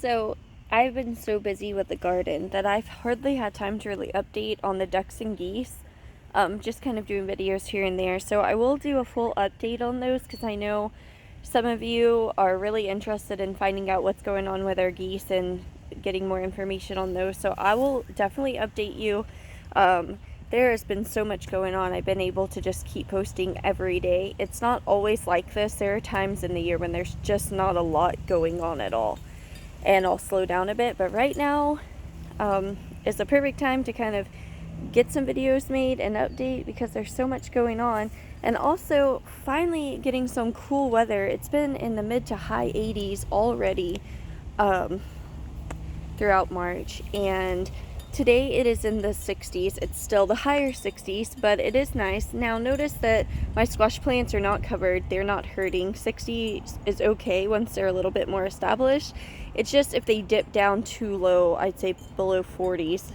So I've been so busy with the garden that I've hardly had time to really update on the ducks and geese. Just kind of doing videos here and there. So I will do a full update on those because I know some of you are really interested in finding out what's going on with our geese and getting more information on those. So I will definitely update you. There has been so much going on. I've been able to just keep posting every day. It's not always like this. There are times in the year when there's just not a lot going on at all, and I'll slow down a bit. But right now is the perfect time to kind of get some videos made and update because there's so much going on. And also finally getting some cool weather. It's been in the mid to high 80s already throughout March, and today it is in the 60s. It's still the higher 60s, but it is nice. Now notice that my squash plants are not covered. They're not hurting. 60 is okay once they're a little bit more established. It's just if they dip down too low, I'd say below 40s,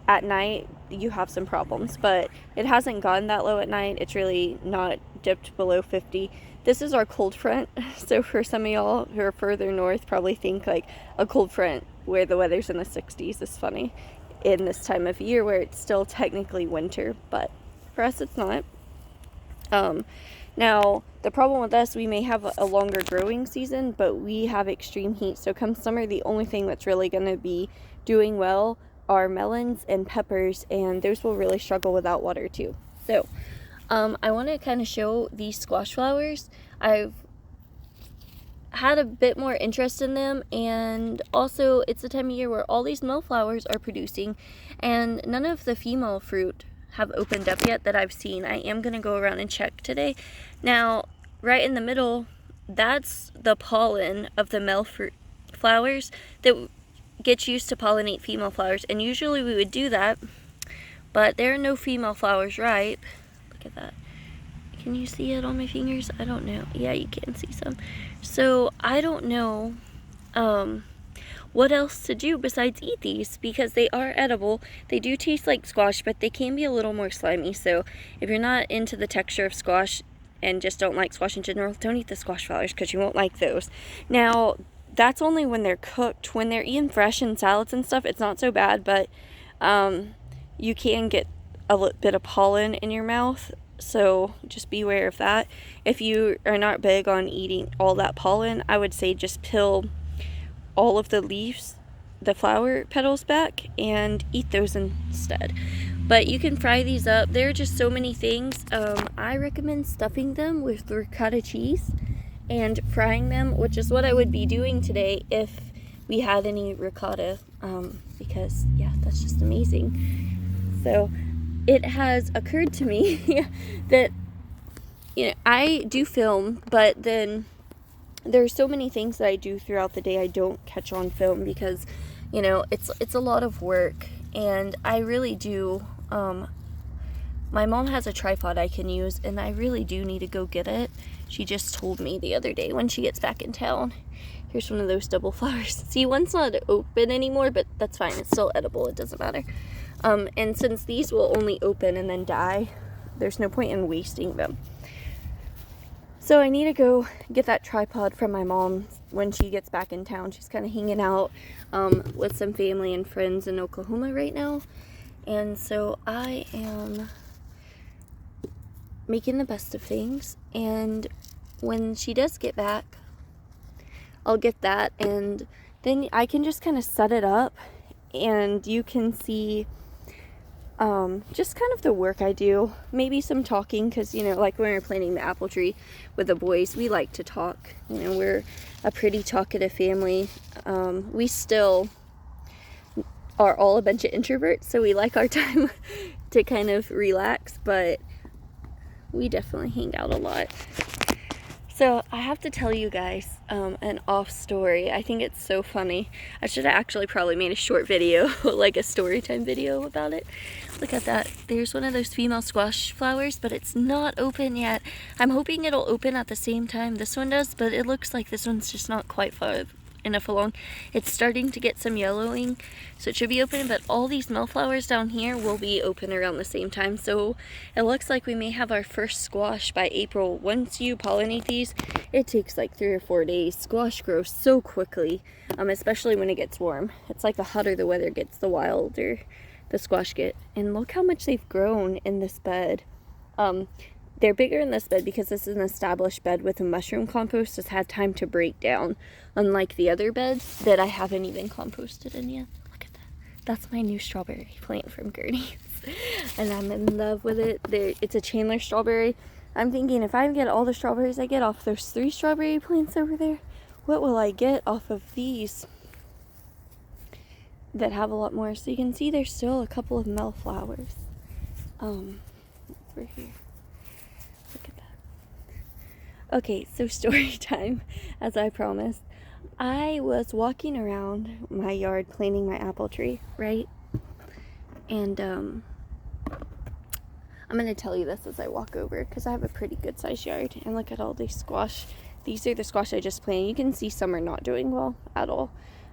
at night, you have some problems. But it hasn't gone that low at night. It's really not dipped below 50. This is our cold front. So for some of y'all who are further north, probably think like a cold front where the weather's in the 60s is funny in this time of year where it's still technically winter, but for us it's not. Now the problem with us, we may have a longer growing season, but we have extreme heat. So come summer, the only thing that's really going to be doing well are melons and peppers, and those will really struggle without water too. So I want to kind of show these squash flowers. I've had a bit more interest in them, and also it's the time of year where all these male flowers are producing, and none of the female fruit have opened up yet that I've seen. I am going to go around and check today. Now right in the middle, that's the pollen of the male fruit flowers that gets used to pollinate female flowers, and usually we would do that, but there are no female flowers ripe. Look at that. Can you see it on my fingers? I don't know. Yeah, you can see some. So I don't know what else to do besides eat these, because they are edible. They do taste like squash, but they can be a little more slimy. So if you're not into the texture of squash and just don't like squash in general, don't eat the squash flowers because you won't like those. Now, that's only when they're cooked. When they're eaten fresh in salads and stuff, it's not so bad, but you can get a bit of pollen in your mouth. So just be aware of that. If you are not big on eating all that pollen, I would say just peel all of the leaves, the flower petals back, and eat those instead. But you can fry these up. There are just so many things. I recommend stuffing them with ricotta cheese and frying them, which is what I would be doing today if we had any ricotta, because yeah, that's just amazing. So it has occurred to me that, you know, I do film, but then there's so many things that I do throughout the day I don't catch on film because, you know, it's a lot of work, and I really do. My mom has a tripod I can use, and I really do need to go get it. She just told me the other day when she gets back in town. Here's one of those double flowers. See, one's not open anymore, but that's fine. It's still edible. It doesn't matter. And since these will only open and then die, there's no point in wasting them. So I need to go get that tripod from my mom when she gets back in town. She's kind of hanging out with some family and friends in Oklahoma right now. And so I am making the best of things. And when she does get back, I'll get that. And then I can just kind of set it up, and you can see just kind of the work I do. Maybe some talking, because, you know, like when we were planting the apple tree with the boys, we like to talk. You know, we're a pretty talkative family. We still are all a bunch of introverts, so we like our time to kind of relax, but we definitely hang out a lot. So I have to tell you guys an off story. I think it's so funny. I should have actually probably made a short video, like a story time video about it. Look at that. There's one of those female squash flowers, but it's not open yet. I'm hoping it'll open at the same time this one does, but it looks like this one's just not quite far enough along. It's starting to get some yellowing, so it should be open, but all these Mayflowers down here will be open around the same time. So it looks like we may have our first squash by April. Once you pollinate these, it takes like 3 or 4 days. Squash grows so quickly, especially when it gets warm. It's like the hotter the weather gets, the wilder the squash get. And look how much they've grown in this bed. They're bigger in this bed because this is an established bed with a mushroom compost that's had time to break down, unlike the other beds that I haven't even composted in yet. Look at that. That's my new strawberry plant from Gurney's. And I'm in love with it. It's a Chandler strawberry. I'm thinking if I get all the strawberries I get off those 3 strawberry plants over there, what will I get off of these that have a lot more? So you can see there's still a couple of Mayflowers over here. Look at that. Okay, so story time, as I promised. I was walking around my yard planting my apple tree, right? And I'm going to tell you this as I walk over, because I have a pretty good sized yard. And look at all these squash. These are the squash I just planted. You can see some are not doing well at all.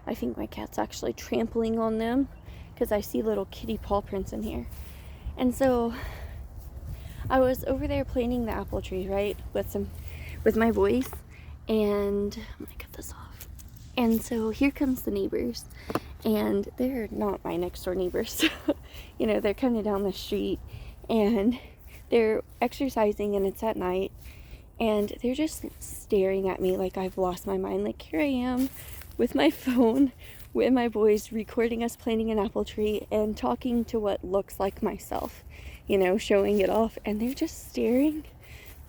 I think my cat's actually trampling on them, because I see little kitty paw prints in here. And so I was over there planting the apple tree, right, with my voice, and I'm gonna cut this off. And so here comes the neighbors, and they're not my next door neighbors. You know, they're kind of down the street, and they're exercising, and it's at night, and they're just staring at me like I've lost my mind. Like, here I am with my phone, with my boys, recording us planting an apple tree and talking to what looks like myself, you know, showing it off, and they're just staring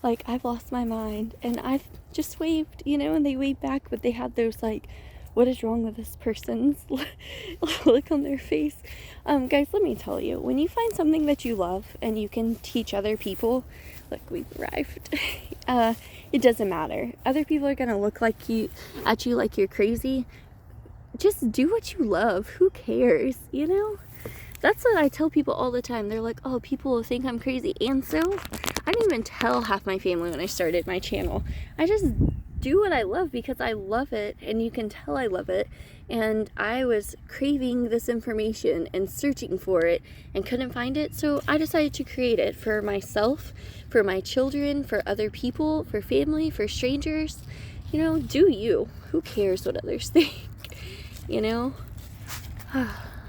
like I've lost my mind. And I've just waved, you know, and they waved back, but they had those like, what is wrong with this person's look on their face. Guys, let me tell you, when you find something that you love and you can teach other people, look, we've arrived. It doesn't matter. Other people are gonna look at you like you're crazy. Just do what you love. Who cares, you know? That's what I tell people all the time. They're like, oh, people will think I'm crazy. And so I didn't even tell half my family when I started my channel. I just do what I love because I love it, and you can tell I love it. And I was craving this information and searching for it and couldn't find it, so I decided to create it for myself, for my children, for other people, for family, for strangers. You know, do you. Who cares what others think? You know?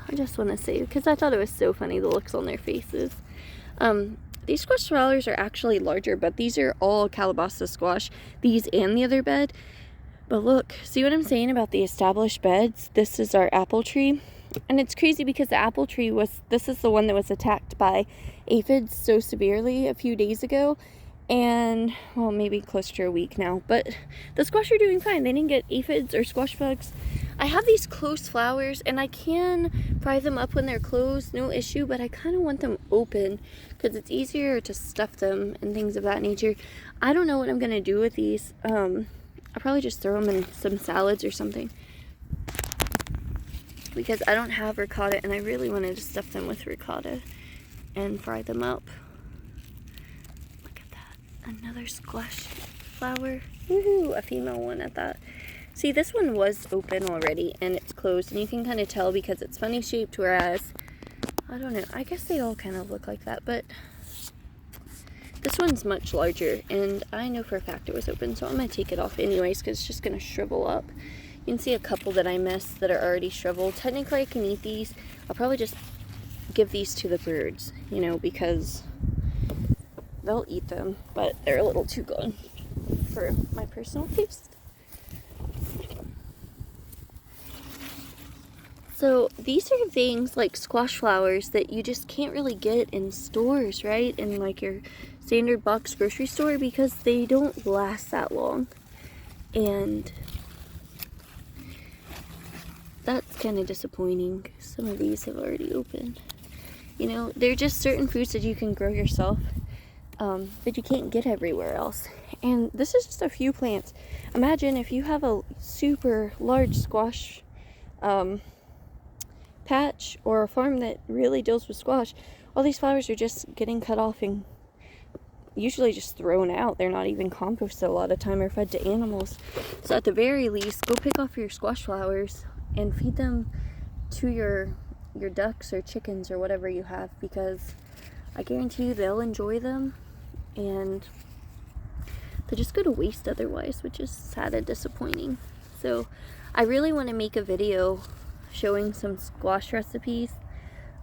I just want to say, because I thought it was so funny, the looks on their faces. These squash flowers are actually larger, but these are all Calabasas squash, these and the other bed. But look, see what I'm saying about the established beds? This is our apple tree. And it's crazy because the apple tree this is the one that was attacked by aphids so severely a few days ago. And, well, maybe close to a week now. But the squash are doing fine. They didn't get aphids or squash bugs. I have these closed flowers, and I can fry them up when they're closed, no issue, but I kind of want them open because it's easier to stuff them and things of that nature. I don't know what I'm going to do with these. I'll probably just throw them in some salads or something, because I don't have ricotta, and I really wanted to stuff them with ricotta and fry them up. Look at that. Another squash flower. Woohoo! A female one at that. See, this one was open already, and it's closed, and you can kind of tell because it's funny shaped, whereas, I don't know, I guess they all kind of look like that, but this one's much larger, and I know for a fact it was open, so I'm going to take it off anyways, because it's just going to shrivel up. You can see a couple that I missed that are already shriveled. Technically, I can eat these. I'll probably just give these to the birds, you know, because they'll eat them, but they're a little too good for my personal taste. So these are things like squash flowers that you just can't really get in stores, right? In like your standard box grocery store, because they don't last that long. And that's kind of disappointing. Some of these have already opened. You know, they're just certain fruits that you can grow yourself, but you can't get everywhere else. And this is just a few plants. Imagine if you have a super large squash patch or a farm that really deals with squash, all these flowers are just getting cut off and usually just thrown out. They're not even composted a lot of time or fed to animals. So at the very least, go pick off your squash flowers and feed them to your ducks or chickens or whatever you have, because I guarantee you they'll enjoy them, and they just go to waste otherwise, which is sad and disappointing. So I really want to make a video showing some squash recipes.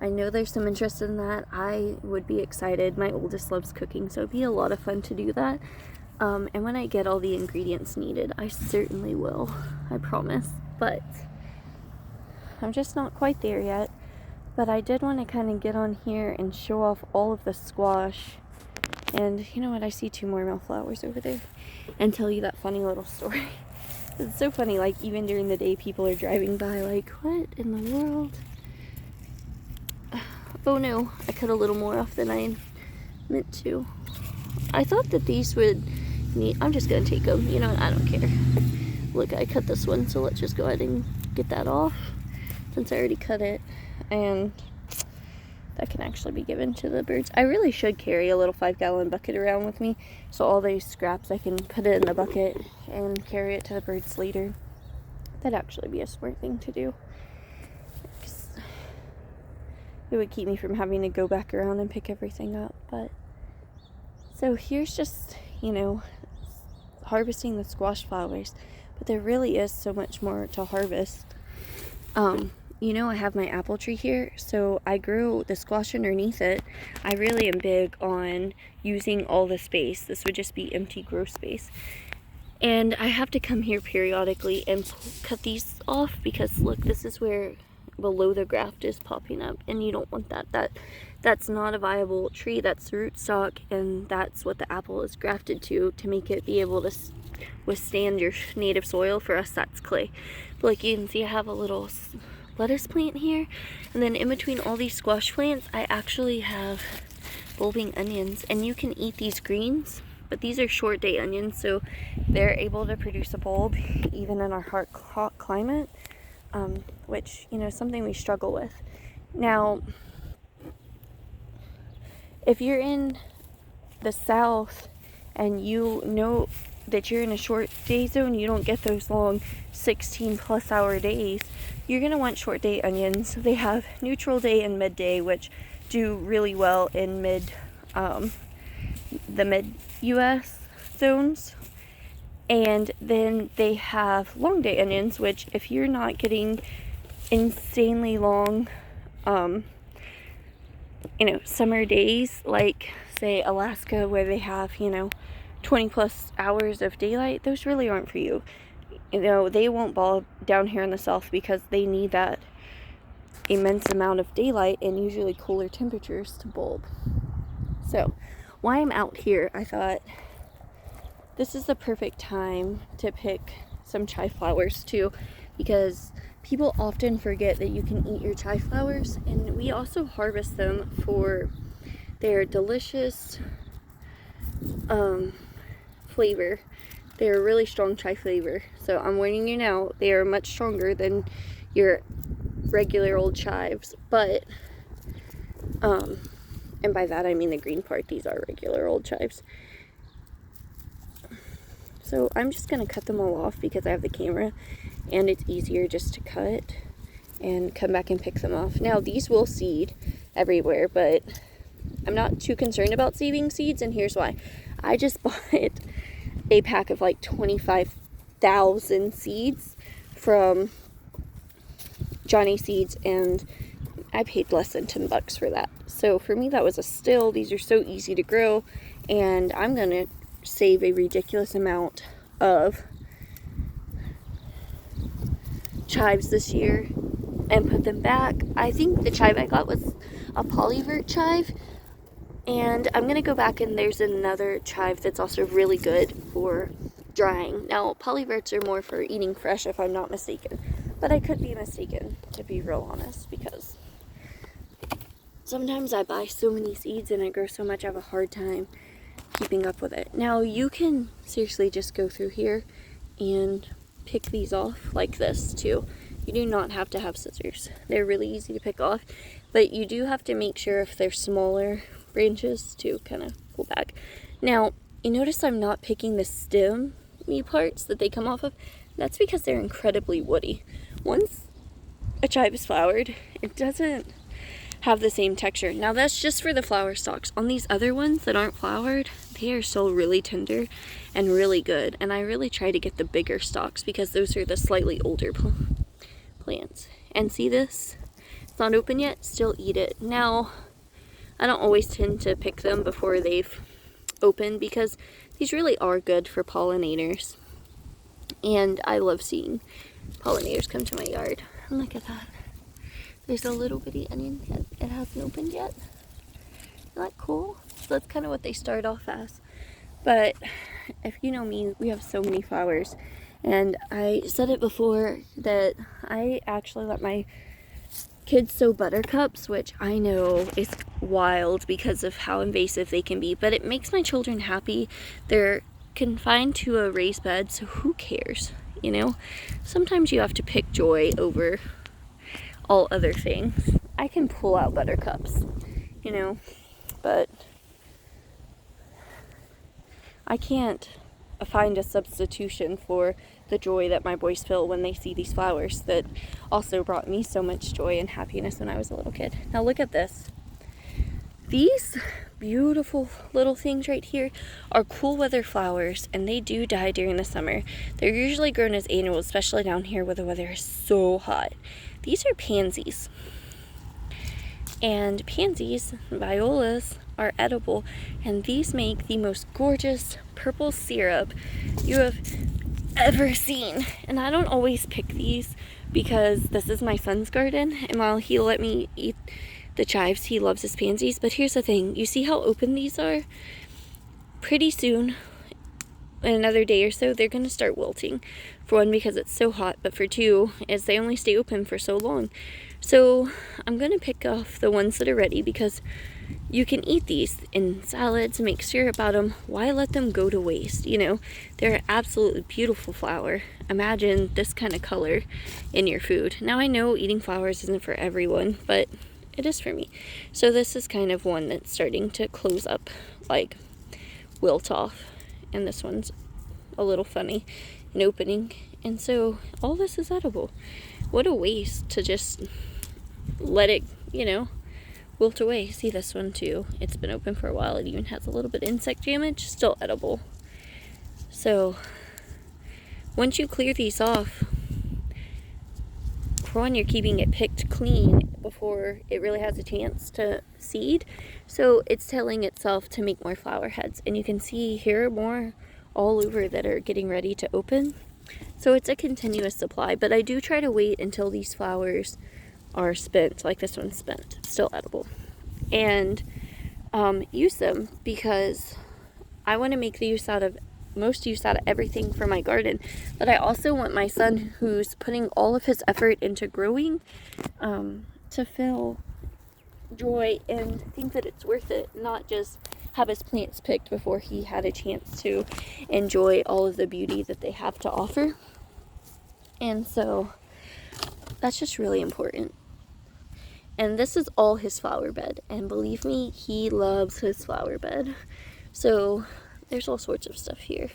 I know there's some interest in that. I would be excited. My oldest loves cooking, so it'd be a lot of fun to do that. And when I get all the ingredients needed, I certainly will. I promise. But I'm just not quite there yet. But I did want to kind of get on here and show off all of the squash. And you know what? I see 2 more Mayflowers over there. And tell you that funny little story. It's so funny, like even during the day people are driving by like, what in the world? Oh no, I cut a little more off than I meant to. I thought that these would need, I'm just gonna take them, you know, I don't care. Look, I cut this one, so let's just go ahead and get that off since I already cut it. And that can actually be given to the birds. I really should carry a little 5-gallon bucket around with me, so all these scraps I can put it in the bucket and carry it to the birds later. That'd actually be a smart thing to do. It would keep me from having to go back around and pick everything up. But so here's just, you know, harvesting the squash flowers. But there really is so much more to harvest. You know, I have my apple tree here, so I grew the squash underneath it. I really am big on using all the space. This would just be empty grow space. And I have to come here periodically and cut these off, because look, this is where below the graft is popping up, and you don't want that. That's not a viable tree. That's rootstock, and that's what the apple is grafted to make it be able to withstand your native soil. For us, that's clay. But like you can see, I have a little lettuce plant here, and then in between all these squash plants I actually have bulbing onions, and you can eat these greens, but these are short day onions, so they're able to produce a bulb even in our hot climate. Which, you know, is something we struggle with. Now, if you're in the south and you know that you're in a short day zone, you don't get those long 16+ hour days, you're going to want short day onions. They have neutral day and midday, which do really well in the mid US zones. And then they have long day onions, which if you're not getting insanely long, you know, summer days, like say Alaska, where they have, you know, 20+ hours of daylight, those really aren't for you. You know, they won't bulb down here in the south because they need that immense amount of daylight and usually cooler temperatures to bulb. So while I'm out here, I thought this is the perfect time to pick some chive flowers too, because people often forget that you can eat your chive flowers, and we also harvest them for their delicious flavor. They're a really strong chive flavor, so I'm warning you now, they are much stronger than your regular old chives. But and by that I mean the green part. These are regular old chives. So I'm just going to cut them all off because I have the camera, and it's easier just to cut and come back and pick them off. Now these will seed everywhere, but I'm not too concerned about saving seeds, and here's why. I just bought a pack of like 25,000 seeds from Johnny Seeds, and I paid less than $10 for that. So for me, that was a steal. These are so easy to grow, and I'm going to save a ridiculous amount of chives this year and put them back. I think the chive I got was a polyvert chive, and I'm gonna go back, and there's another chive that's also really good for drying. Now polyverts are more for eating fresh if I'm not mistaken, but I could be mistaken, to be real honest, because sometimes I buy so many seeds and I grow so much I have a hard time keeping up with it. Now you can seriously just go through here and pick these off like this too. You do not have to have scissors. They're really easy to pick off, but you do have to make sure if they're smaller branches to kind of pull back. Now, you notice I'm not picking the stemmy parts that they come off of. That's because they're incredibly woody. Once a chive is flowered, it doesn't have the same texture. Now that's just for the flower stalks. On these other ones that aren't flowered, they are still really tender and really good. And I really try to get the bigger stalks because those are the slightly older plants. And see this? It's not open yet, still eat it. Now, I don't always tend to pick them before they've opened because these really are good for pollinators. And I love seeing pollinators come to my yard. And look at that. There's a little bitty onion head. It hasn't opened yet. Isn't that cool? So that's kind of what they start off as. But if you know me, we have so many flowers. And I said it before that I actually let my kids sow buttercups, which I know is wild because of how invasive they can be. But it makes my children happy. They're confined to a raised bed, so who cares? You know? Sometimes you have to pick joy over all other things. I can pull out buttercups, you know, but I can't find a substitution for the joy that my boys feel when they see these flowers that also brought me so much joy and happiness when I was a little kid. Now look at this. These beautiful little things right here are cool weather flowers, and they do die during the summer. They're usually grown as annuals, especially down here where the weather is so hot. These are pansies. And pansies, violas, are edible, and these make the most gorgeous purple syrup you have ever seen. And I don't always pick these because this is my son's garden, and while he'll let me eat the chives, he loves his pansies. But here's the thing, you see how open these are? Pretty soon, in another day or so, they're going to start wilting. For one, because it's so hot, but for two, is they only stay open for so long. So I'm going to pick off the ones that are ready because you can eat these in salads, make syrup out of them. Why let them go to waste? You know, they're an absolutely beautiful flower. Imagine this kind of color in your food. Now I know eating flowers isn't for everyone, but it is for me. So this is kind of one that's starting to close up, like wilt off. And this one's a little funny in opening. And so all this is edible. What a waste to just let it, you know, wilt away. See this one too. It's been open for a while. It even has a little bit of insect damage. Still edible. So once you clear these off, for one, you're keeping it picked clean before it really has a chance to seed. So it's telling itself to make more flower heads. And you can see here more all over that are getting ready to open. So it's a continuous supply, but I do try to wait until these flowers are spent, like this one's spent, still edible, and use them because I want to make the most use out of everything for my garden. But I also want my son, who's putting all of his effort into growing, to feel joy and think that it's worth it, not just have his plants picked before he had a chance to enjoy all of the beauty that they have to offer. And so that's just really important. And this is all his flower bed, and believe me, he loves his flower bed. So there's all sorts of stuff here.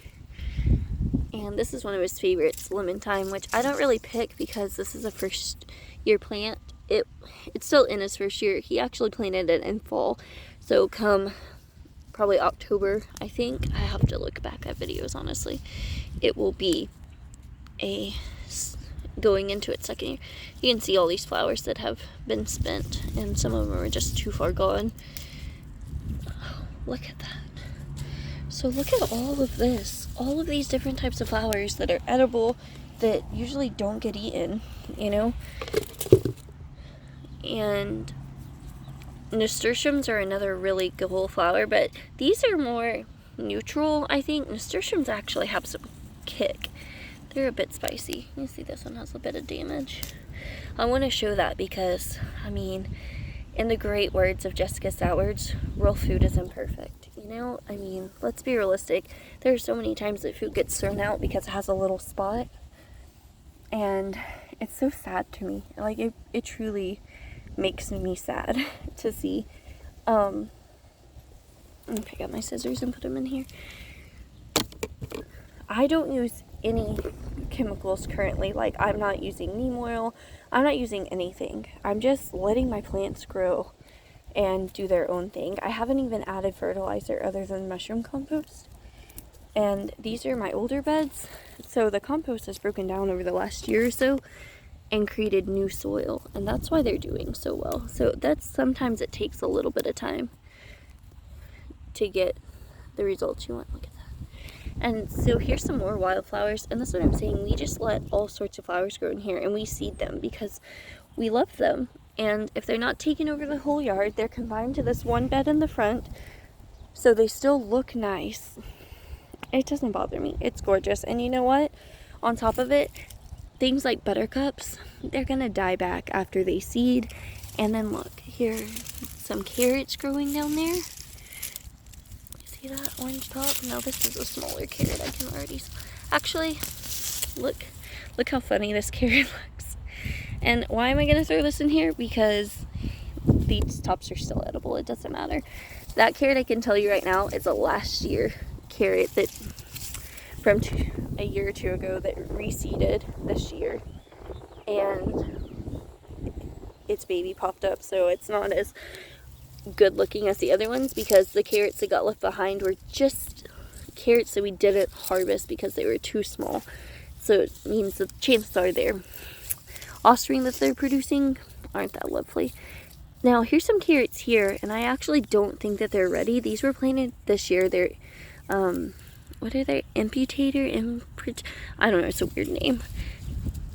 And this is one of his favorites, lemon thyme, which I don't really pick because this is a first year plant. It's still in his first year. He actually planted it in fall. So come probably October, I think. I have to look back at videos, honestly. It will be going into its second year. You can see all these flowers that have been spent, and some of them are just too far gone. Oh, look at that. So look at all of this. All of these different types of flowers that are edible that usually don't get eaten, you know? And nasturtiums are another really cool flower, but these are more neutral, I think. Nasturtiums actually have some kick. They're a bit spicy. You see this one has a bit of damage. I want to show that because, I mean, in the great words of Jessica Sowards, real food is imperfect. You know, I mean, let's be realistic. There are so many times that food gets thrown out because it has a little spot. And it's so sad to me. Like, it truly makes me sad to see. I'm gonna pick up my scissors and put them in here. I don't use any chemicals currently. Like, I'm not using neem oil. I'm not using anything. I'm just letting my plants grow and do their own thing. I haven't even added fertilizer other than mushroom compost. And these are my older beds. So the compost has broken down over the last year or so and created new soil. And that's why they're doing so well. So sometimes it takes a little bit of time to get the results you want. Look at that. And so here's some more wildflowers, and that's what I'm saying. We just let all sorts of flowers grow in here, and we seed them because we love them. And if they're not taking over the whole yard, they're combined to this one bed in the front, so they still look nice. It doesn't bother me. It's gorgeous. And you know what? On top of it, things like buttercups, they're gonna die back after they seed. And then look, here, some carrots growing down there. See that orange top? No, this is a smaller carrot. I can already... Actually, look how funny this carrot looks. And why am I going to throw this in here? Because these tops are still edible. It doesn't matter. That carrot, I can tell you right now, is a last year carrot that from a year or two ago that reseeded this year. And its baby popped up, so it's not as good looking as the other ones because the carrots that got left behind were just carrots that we didn't harvest because they were too small. So it means the chances are their offspring that they're producing aren't that lovely. Now here's some carrots here, and I actually don't think that they're ready. These were planted this year. They're what are they? I don't know, it's a weird name.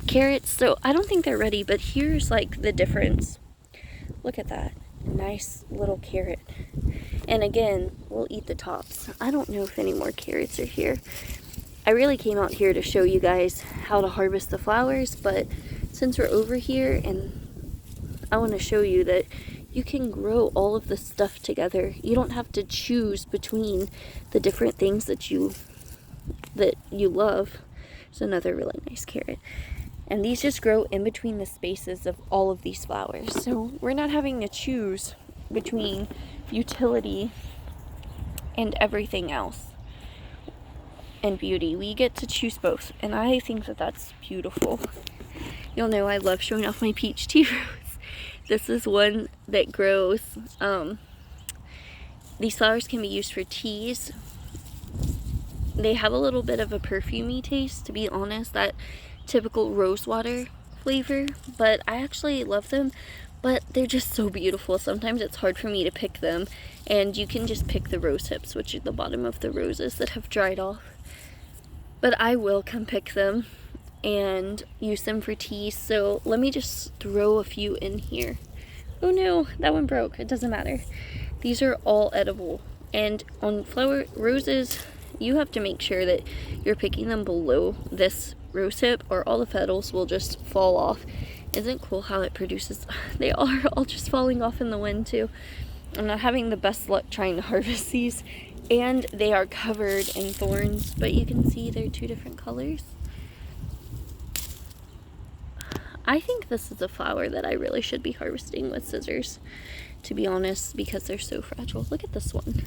Carrots. So I don't think they're ready, but here's like the difference. Look at that. Nice little carrot. And again, we'll eat the tops. I don't know if any more carrots are here. I really came out here to show you guys how to harvest the flowers, but since we're over here, and I want to show you that you can grow all of this stuff together. You don't have to choose between the different things that you love. It's another really nice carrot. And these just grow in between the spaces of all of these flowers. So we're not having to choose between utility and everything else and beauty. We get to choose both. And I think that that's beautiful. You'll know I love showing off my peach tea rose. This is one that grows. These flowers can be used for teas. They have a little bit of a perfumey taste, to be honest. That typical rose water flavor, but I actually love them. But they're just so beautiful. Sometimes it's hard for me to pick them, and you can just pick the rose hips, which are the bottom of the roses that have dried off. But I will come pick them and use them for tea. So let me just throw a few in here. Oh no, that one broke. It doesn't matter. These are all edible, and on flower roses, you have to make sure that you're picking them below this rose hip, or all the petals will just fall off. Isn't it cool how it produces? They are all just falling off in the wind too. I'm not having the best luck trying to harvest these, and they are covered in thorns, but you can see they're two different colors. I think this is a flower that I really should be harvesting with scissors, to be honest, because they're so fragile. Look at this one.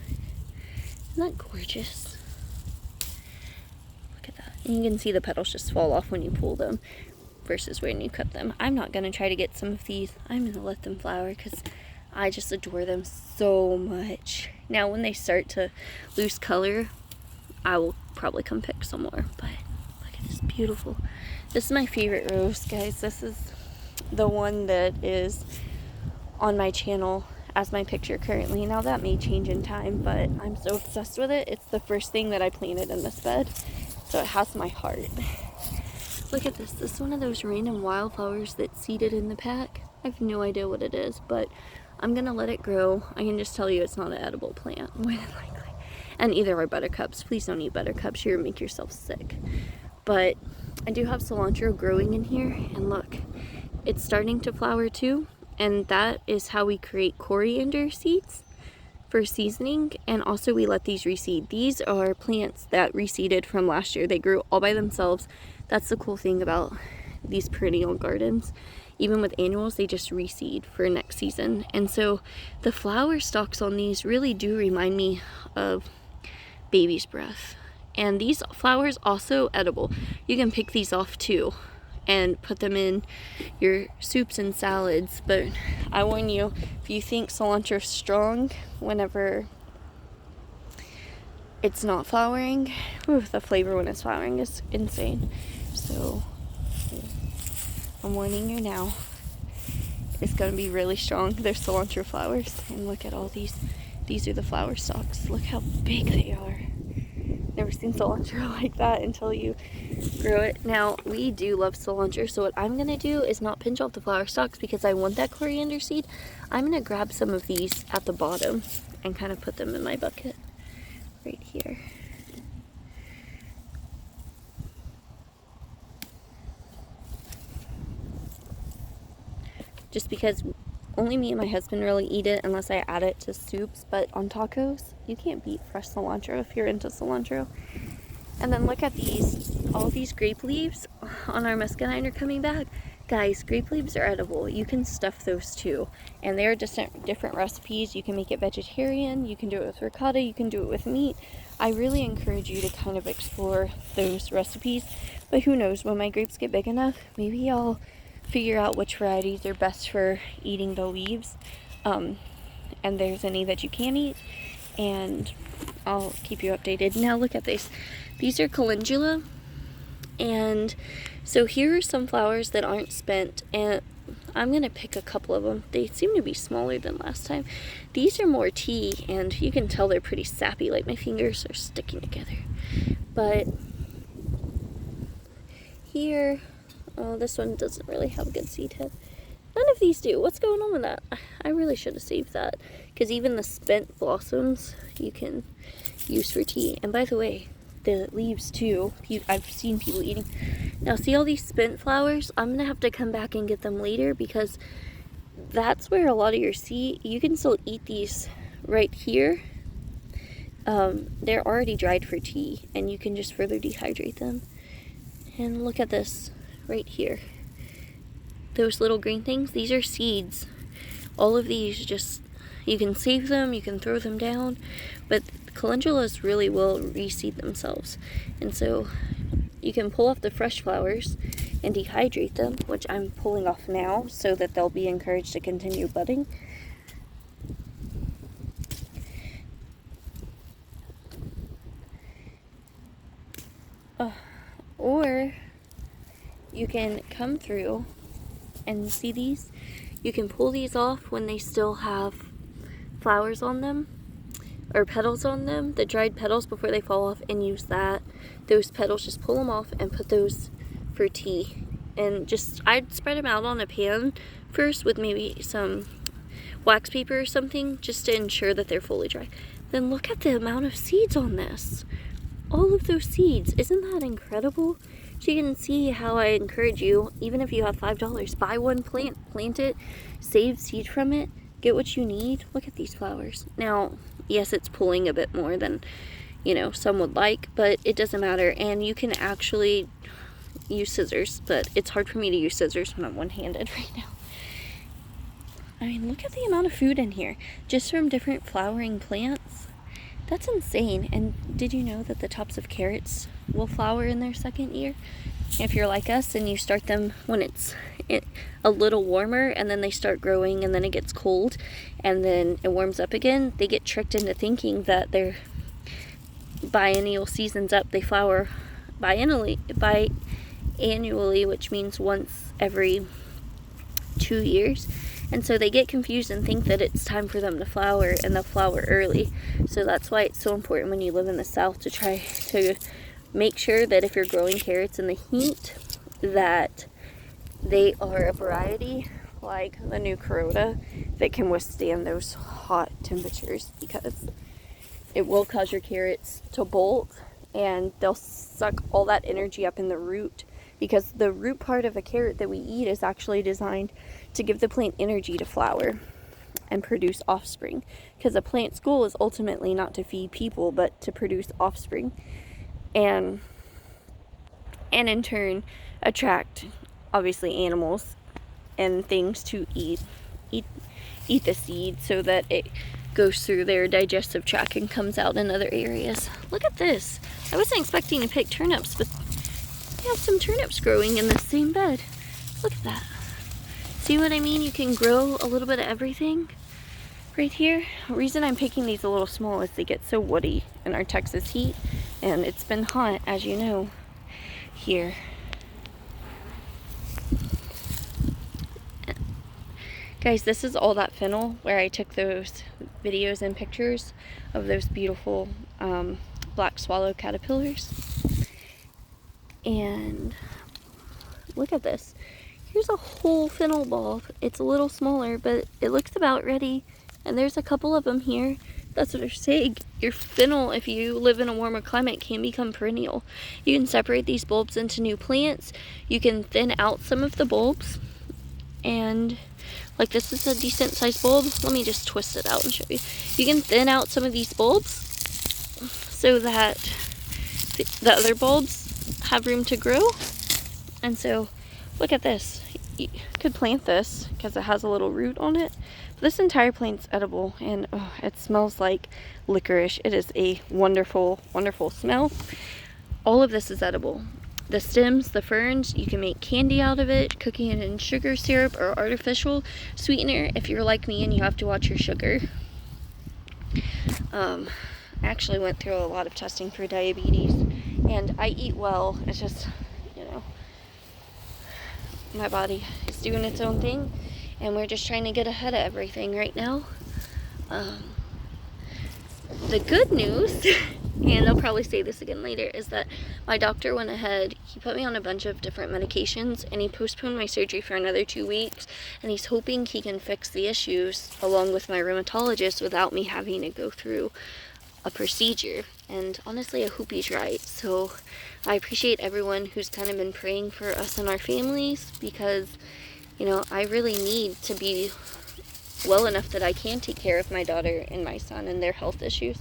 Isn't that gorgeous? Look at that. And you can see the petals just fall off when you pull them versus when you cut them. I'm not going to try to get some of these. I'm going to let them flower because I just adore them so much. Now when they start to lose color, I will probably come pick some more. But look at this beautiful. This is my favorite rose, guys. This is the one that is on my channel as my picture currently. Now that may change in time, but I'm so obsessed with it. It's the first thing that I planted in this bed, so it has my heart. Look at this. This is one of those random wildflowers that's seeded in the pack. I have no idea what it is, but I'm gonna let it grow. I can just tell you it's not an edible plant, more than likely. And either are buttercups. Please don't eat buttercups. You'll make yourself sick. But I do have cilantro growing in here, and look, it's starting to flower too. And that is how we create coriander seeds for seasoning, and also we let these reseed. These are plants that reseeded from last year. They grew all by themselves. That's the cool thing about these perennial gardens. even with annuals, they just reseed for next season. And so the flower stalks on these really do remind me of baby's breath. And these flowers also edible. You can pick these off too and put them in your soups and salads. But I warn you, if you think cilantro is strong whenever it's not flowering, the flavor when it's flowering is insane. So I'm warning you now. It's going to be really strong. They're cilantro flowers. And look at all these. These are the flower stalks. Look how big they are. Never seen cilantro like that until you grow it. Now, we do love cilantro, so what I'm going to do is not pinch off the flower stalks because I want that coriander seed. I'm going to grab some of these at the bottom and kind of put them in my bucket right here. Just because only me and my husband really eat it unless I add it to soups, but on tacos, you can't beat fresh cilantro if you're into cilantro. And then look at these, all these grape leaves on our muscadine are coming back. Guys, grape leaves are edible. You can stuff those too. And there are just different recipes. You can make it vegetarian, you can do it with ricotta, you can do it with meat. I really encourage you to kind of explore those recipes. But who knows, when my grapes get big enough, maybe I'll figure out which varieties are best for eating the leaves, and there's any that you can eat, and I'll keep you updated. Now look at this. These are calendula, and so here are some flowers that aren't spent, and I'm gonna pick a couple of them. They seem to be smaller than last time. These are more tea, and you can tell they're pretty sappy, like my fingers are sticking together. But here, oh, this one doesn't really have a good seed head. None of these do. What's going on with that? I really should have saved that, because even the spent blossoms you can use for tea. And by the way, the leaves too, I've seen people eating. Now see all these spent flowers? I'm going to have to come back and get them later, because that's where a lot of your seed, you can still eat these right here. They're already dried for tea, and you can just further dehydrate them. And look at this right here. Those little green things, these are seeds. All of these, just, you can save them, you can throw them down, but calendulas really will reseed themselves. And so you can pull off the fresh flowers and dehydrate them, which I'm pulling off now so that they'll be encouraged to continue budding. Or you can come through and see these. You can pull these off when they still have flowers on them or petals on them, the dried petals before they fall off, and use those petals, just pull them off and put those for tea. And just, I'd spread them out on a pan first with maybe some wax paper or something, just to ensure that they're fully dry. Then look at the amount of seeds on this. All of those seeds, isn't that incredible? So you can see how I encourage you, even if you have $5, buy one plant, plant it, save seed from it, get what you need. Look at these flowers. Now, yes, it's pulling a bit more than, some would like, but it doesn't matter. And you can actually use scissors, but it's hard for me to use scissors when I'm one-handed right now. I mean, look at the amount of food in here, just from different flowering plants. That's insane. And did you know that the tops of carrots will flower in their second year? If you're like us and you start them when it's a little warmer, and then they start growing, and then it gets cold, and then it warms up again, they get tricked into thinking that their biennial season's up. They flower biannually, which means once every 2 years. And so they get confused and think that it's time for them to flower, and they'll flower early. So that's why it's so important when you live in the South to try to make sure that if you're growing carrots in the heat, that they are a variety like the new Corota that can withstand those hot temperatures, because it will cause your carrots to bolt, and they'll suck all that energy up in the root, because the root part of a carrot that we eat is actually designed to give the plant energy to flower and produce offspring, because a plant's goal is ultimately not to feed people but to produce offspring, and in turn attract obviously animals and things to eat the seed so that it goes through their digestive tract and comes out in other areas. Look at this. I wasn't expecting to pick turnips, but we have some turnips growing in the same bed. Look at that. See what I mean? You can grow a little bit of everything right here. The reason I'm picking these a little small is they get so woody in our Texas heat, and it's been hot, as you know, here. Guys, this is all that fennel where I took those videos and pictures of those beautiful black swallow caterpillars. And look at this. Here's a whole fennel bulb. It's a little smaller, but it looks about ready. And there's a couple of them here. That's what they're saying. Your fennel, if you live in a warmer climate, can become perennial. You can separate these bulbs into new plants. You can thin out some of the bulbs. And like this is a decent sized bulb. Let me just twist it out and show you. You can thin out some of these bulbs so that the other bulbs have room to grow. And so look at this. You could plant this because it has a little root on it. This entire plant's edible, and oh, it smells like licorice. It is a wonderful, wonderful smell. All of this is edible. The stems, the ferns, you can make candy out of it, cooking it in sugar syrup or artificial sweetener if you're like me and you have to watch your sugar. I actually went through a lot of testing for diabetes, and I eat well. It's just, you know, my body is doing its own thing, and we're just trying to get ahead of everything right now. The good news, and I'll probably say this again later, is that my doctor went ahead, he put me on a bunch of different medications, and he postponed my surgery for another 2 weeks, and he's hoping he can fix the issues along with my rheumatologist without me having to go through a procedure. And honestly, I hope he's right. So I appreciate everyone who's kind of been praying for us and our families, because, you know, I really need to be well enough that I can take care of my daughter and my son and their health issues.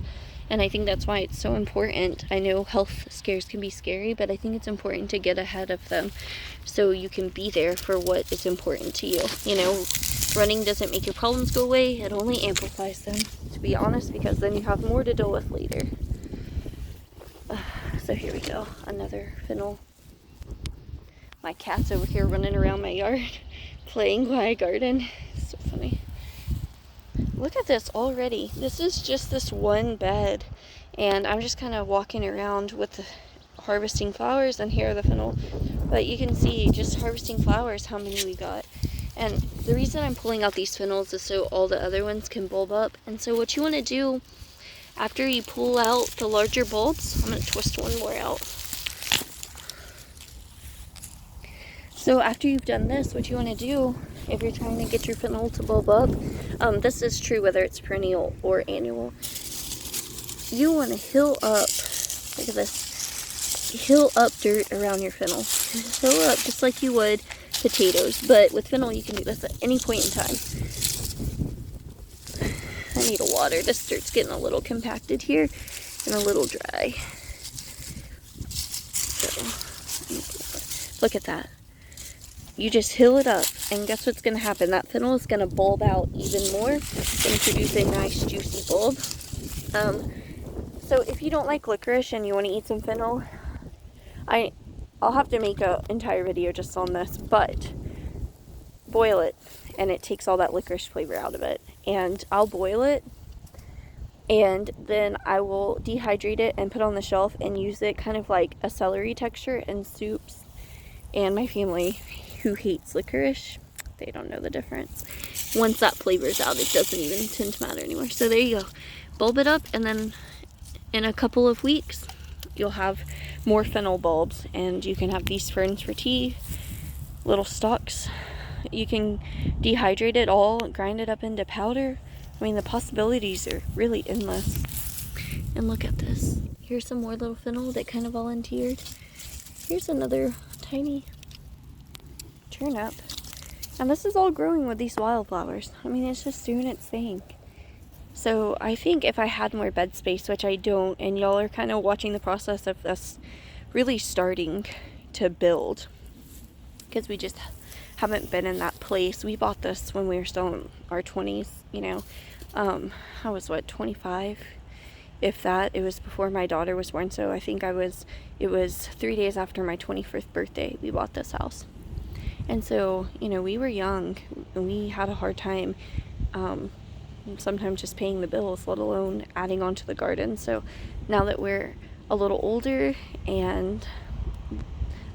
And I think that's why it's so important. I know health scares can be scary, but I think it's important to get ahead of them so you can be there for what is important to you. You know, running doesn't make your problems go away, it only amplifies them, to be honest, because then you have more to deal with later. So here we go, another fennel. My cat's over here running around my yard, playing while I garden. It's so funny. Look at this already. This is just this one bed, and I'm just kind of walking around with the harvesting flowers, and here are the fennel. But you can see, just harvesting flowers, how many we got. And the reason I'm pulling out these fennels is so all the other ones can bulb up. And so what you want to do after you pull out the larger bulbs, I'm going to twist one more out. So after you've done this, what you want to do, if you're trying to get your fennel to bulb up, this is true whether it's perennial or annual, you want to hill up, look at this, hill up dirt around your fennel. Hill up just like you would potatoes, but with fennel you can do this at any point in time. I need a water. This dirt's getting a little compacted here and a little dry. So, look at that. You just hill it up, and guess what's going to happen? That fennel is going to bulb out even more and produce a nice juicy bulb. So if you don't like licorice and you want to eat some fennel, I'll have to make an entire video just on this, but boil it, and it takes all that licorice flavor out of it. And I'll boil it, and then I will dehydrate it and put it on the shelf and use it kind of like a celery texture in soups. And my family, who hates licorice, they don't know the difference. Once that flavor's out, it doesn't even tend to matter anymore. So there you go. Bulb it up, and then in a couple of weeks, you'll have more fennel bulbs, and you can have these ferns for tea, little stalks. You can dehydrate it all, grind it up into powder. I mean, the possibilities are really endless. And look at this. Here's some more little fennel that kind of volunteered. Here's another tiny turnip. And this is all growing with these wildflowers. I mean, it's just doing its thing. So I think if I had more bed space, which I don't, and y'all are kind of watching the process of us really starting to build, because we just haven't been in that place. We bought this when we were still in our 20s, you know. I was, 25? If that. It was before my daughter was born, so I think it was 3 days after my 21st birthday we bought this house. And so, you know, we were young, and we had a hard time sometimes just paying the bills, let alone adding on to the garden. So now that we're a little older and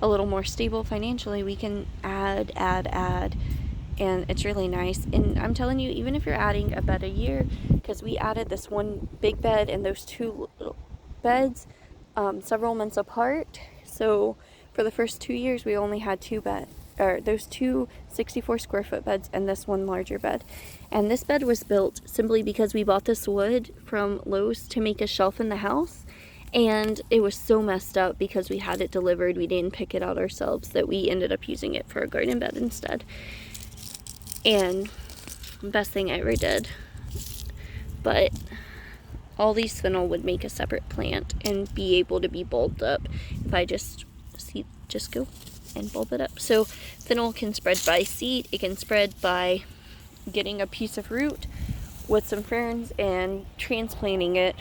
a little more stable financially, we can add, and it's really nice. And I'm telling you, even if you're adding a bed a year, because we added this one big bed and those two little beds several months apart, so for the first 2 years we only had those two 64 square foot beds and this one larger bed. And this bed was built simply because we bought this wood from Lowe's to make a shelf in the house, and it was so messed up because we had it delivered, we didn't pick it out ourselves, that we ended up using it for a garden bed instead. And best thing I ever did. But all these fennel would make a separate plant and be able to be bulbed up if I just go and bulb it up. So fennel can spread by seed, it can spread by getting a piece of root with some ferns and transplanting it,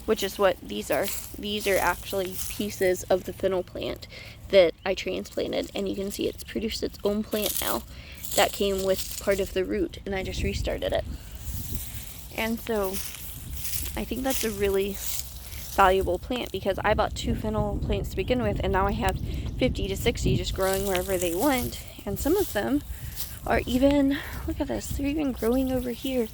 which is what these are. These are actually pieces of the fennel plant that I transplanted, and you can see it's produced its own plant now. That came with part of the root, and I just restarted it. And so I think that's a really valuable plant, because I bought 2 fennel plants to begin with, and now I have 50 to 60 just growing wherever they want. And some of them are even, look at this, they're even growing over here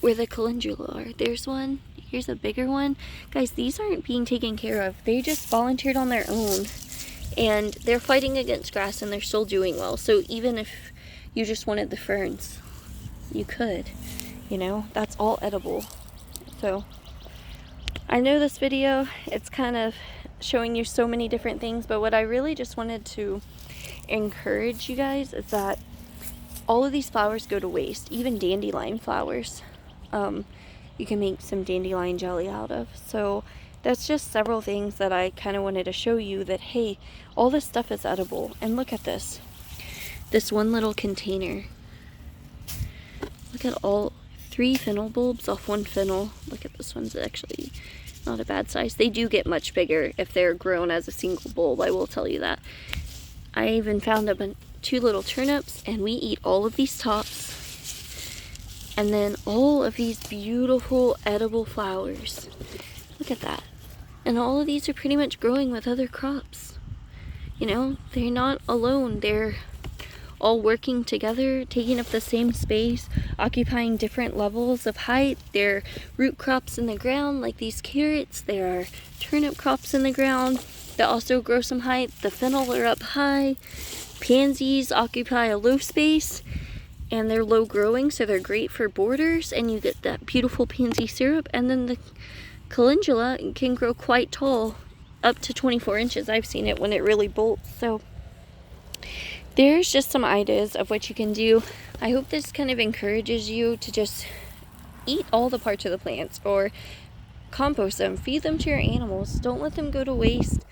where the calendula are. There's one, here's a bigger one. Guys, these aren't being taken care of. They just volunteered on their own, and they're fighting against grass, and they're still doing well. So even if you just wanted the ferns, you could, you know, that's all edible. So I know this video, it's kind of showing you so many different things, but what I really just wanted to encourage you guys is that all of these flowers go to waste, even dandelion flowers. You can make some dandelion jelly out of. So that's just several things that I kind of wanted to show you, that hey, all this stuff is edible. And look at this one little container. Look at all 3 fennel bulbs off one fennel. Look at this one's actually not a bad size. They do get much bigger if they're grown as a single bulb, I will tell you that. I even found 2 little turnips, and we eat all of these tops. And then all of these beautiful edible flowers. Look at that. And all of these are pretty much growing with other crops. You know, they're not alone. They're all working together, taking up the same space, occupying different levels of height. They're root crops in the ground, like these carrots. There are turnip crops in the ground that also grow some height. The fennel are up high. Pansies occupy a low space, and they're low growing, so they're great for borders, and you get that beautiful pansy syrup. And then the calendula can grow quite tall, up to 24 inches. I've seen it when it really bolts. So there's just some ideas of what you can do. I hope this kind of encourages you to just eat all the parts of the plants, or compost them, feed them to your animals. Don't let them go to waste.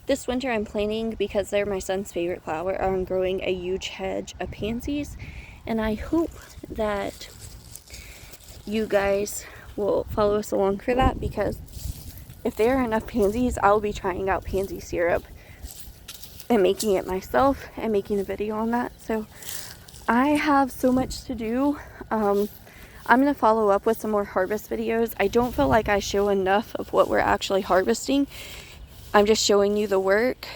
This winter I'm planning, because they're my son's favorite flower, I'm growing a huge hedge of pansies, and I hope that you guys will follow us along for that, because if there are enough pansies, I'll be trying out pansy syrup and making it myself and making a video on that. So I have so much to do. I'm going to follow up with some more harvest videos. I don't feel like I show enough of what we're actually harvesting. I'm just showing you the work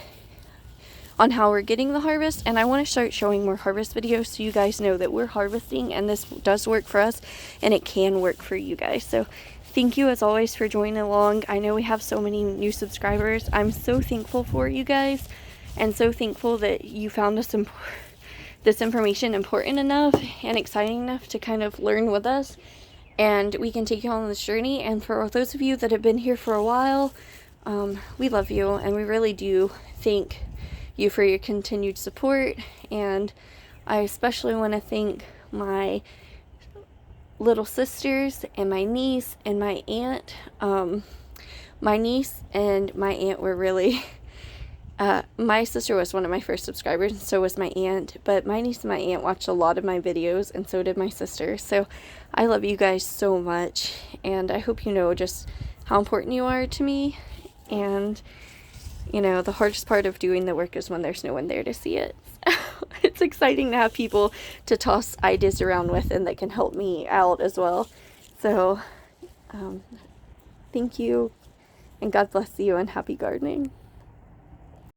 on how we're getting the harvest, and I want to start showing more harvest videos so you guys know that we're harvesting and this does work for us and it can work for you guys. So thank you as always for joining along. I know we have so many new subscribers. I'm so thankful for you guys, and so thankful that you found this information important enough and exciting enough to kind of learn with us, and we can take you on this journey. And for those of you that have been here for a while, we love you, and we really do thank you for your continued support. And I especially want to thank my little sisters and my niece and my aunt. My niece and my aunt were really My sister was one of my first subscribers, and so was my aunt, but my niece and my aunt watched a lot of my videos, and so did my sister. So I love you guys so much, and I hope you know just how important you are to me. And you know, the hardest part of doing the work is when there's no one there to see it. It's exciting to have people to toss ideas around with and that can help me out as well. So thank you, and God bless you, and happy gardening.